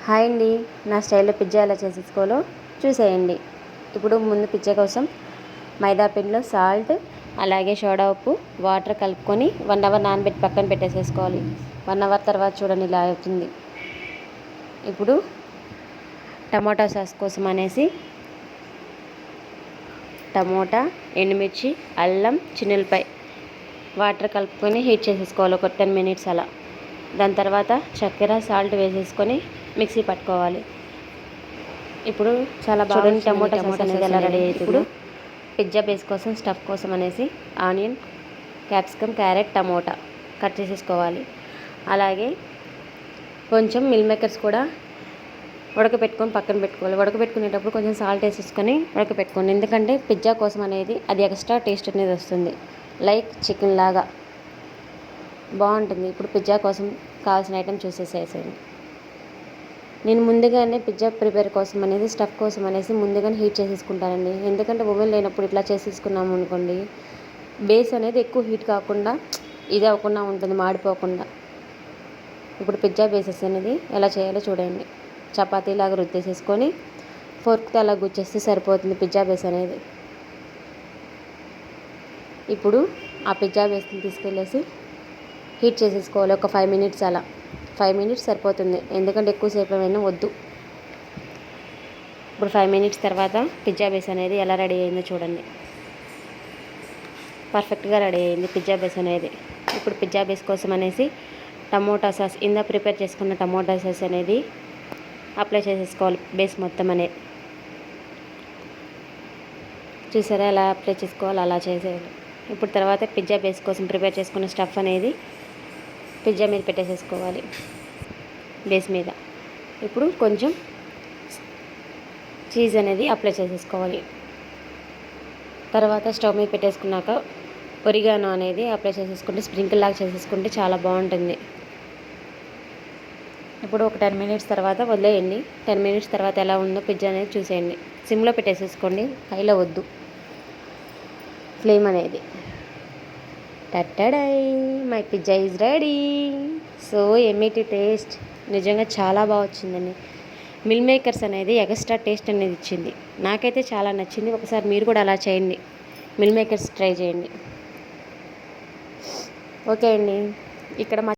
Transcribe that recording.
Hi అండి, నా స్టైల్లో పిజ్జా ఎలా చేసేసుకోవాలో చూసేయండి. ఇప్పుడు ముందు పిజ్జా కోసం మైదా పిండిలో సాల్ట్, అలాగే సోడా ఉప్పు, వాటర్ కలుపుకొని 1 అవర్ నానబెట్టి పక్కన పెట్టేసేసుకోవాలి. 1 అవర్ తర్వాత చూడండి ఇలా అవుతుంది. ఇప్పుడు టమాటా సాస్ కోసం అనేసి టమోటా, ఎండుమిర్చి, అల్లం, చిన్నులపాయ వాటర్ కలుపుకొని హీట్ చేసేసుకోవాలి ఒక 10 మినిట్స్ అలా. దాని తర్వాత చక్కెర, సాల్ట్ వేసేసుకొని మిక్సీ పట్టుకోవాలి. ఇప్పుడు చాలా బాగా టమోటా సాస్ అనేది ఎలా రెడీ అవుతుంది. ఇప్పుడు పిజ్జా బేస్ కోసం స్టఫ్ కోసం అనేసి onion, capsicum, carrot, tomato cut చేసేసుకోవాలి. అలాగే కొంచెం మిల్ మేకర్స్ కూడా ఉడకపెట్టుకొని పక్కన పెట్టుకోవాలి. ఉడకపెట్టుకునేటప్పుడు కొంచెం సాల్ట్ వేసేసుకొని ఉడకపెట్టుకోండి. ఎందుకంటే పిజ్జా కోసం అనేది అది ఎక్స్ట్రా టేస్ట్ అనేది వస్తుంది, లైక్ చికెన్ లాగా బాగుంటుంది. ఇప్పుడు పిజ్జా కోసం కావాల్సిన ఐటమ్ చూసేసేయండి. నేను ముందుగానే పిజ్జా ప్రిపేర్ కోసం అనేది స్టఫ్ కోసం అనేసి ముందుగానే హీట్ చేసేసుకుంటానండి. ఎందుకంటే ఓవెన్ లేనప్పుడు ఇట్లా చేసేసుకున్నాము అనుకోండి, బేస్ అనేది ఎక్కువ హీట్ కాకుండా ఇది అవ్వకుండా ఉంటుంది, మాడిపోకుండా. ఇప్పుడు పిజ్జా బేసెస్ అనేది ఎలా చేయాలో చూడండి. చపాతీలాగా రుద్దేసేసుకొని ఫోర్క్తో అలా గుచ్చేస్తే సరిపోతుంది పిజ్జా బేస్ అనేది. ఇప్పుడు ఆ పిజ్జా బేస్ని తీసుకెళ్ళేసి హీట్ చేసేసుకోవాలి ఒక 5 మినిట్స్ అలా. 5 మినిట్స్ సరిపోతుంది, ఎందుకంటే ఎక్కువసేపు ఏమైనా వద్దు. ఇప్పుడు 5 మినిట్స్ తర్వాత పిజ్జా బేస్ అనేది ఎలా రెడీ అయిందో చూడండి. పర్ఫెక్ట్గా రెడీ అయింది పిజ్జా బేస్ అనేది. ఇప్పుడు పిజ్జా బేస్ కోసం అనేసి టమోటా సాస్, ప్రిపేర్ చేసుకున్న టమోటా సాస్ అనేది అప్లై చేసేసుకోవాలి బేస్ మొత్తం అనేది. చూసారా ఎలా అప్లై చేసుకోవాలి, అలా చేసేయాలి. ఇప్పుడు తర్వాత పిజ్జా బేస్ కోసం ప్రిపేర్ చేసుకున్న స్టఫ్ అనేది పిజ్జా మీద పెట్టేసేసుకోవాలి, బేస్ మీద. ఇప్పుడు కొంచెం చీజ్ అనేది అప్లై చేసేసుకోవాలి. తర్వాత స్టవ్ మీద పెట్టేసుకున్నాక ఒరిగానో అనేది అప్లై చేసేసుకుంటే స్ప్రింకిల్ లాగా చేసేసుకుంటే చాలా బాగుంటుంది. ఇప్పుడు ఒక 10 మినిట్స్ తర్వాత వదిలేయండి. 10 మినిట్స్ తర్వాత ఎలా ఉందో పిజ్జా అనేది చూసేయండి. సిమ్లో పెట్టేసేసుకోండి, హైలో వద్దు ఫ్లేమ్ అనేది. టట్టడై, my pizza is ready. So ఎమ్మిటీ టేస్ట్, నిజంగా చాలా బాగా వచ్చిందండి. మిల్ మేకర్స్ అనేది ఎక్స్ట్రా టేస్ట్ అనేది ఇచ్చింది, నాకైతే చాలా నచ్చింది. ఒకసారి మీరు కూడా అలా చేయండి, మిల్ మేకర్స్ ట్రై చేయండి. ఓకే అండి, ఇక్కడ మా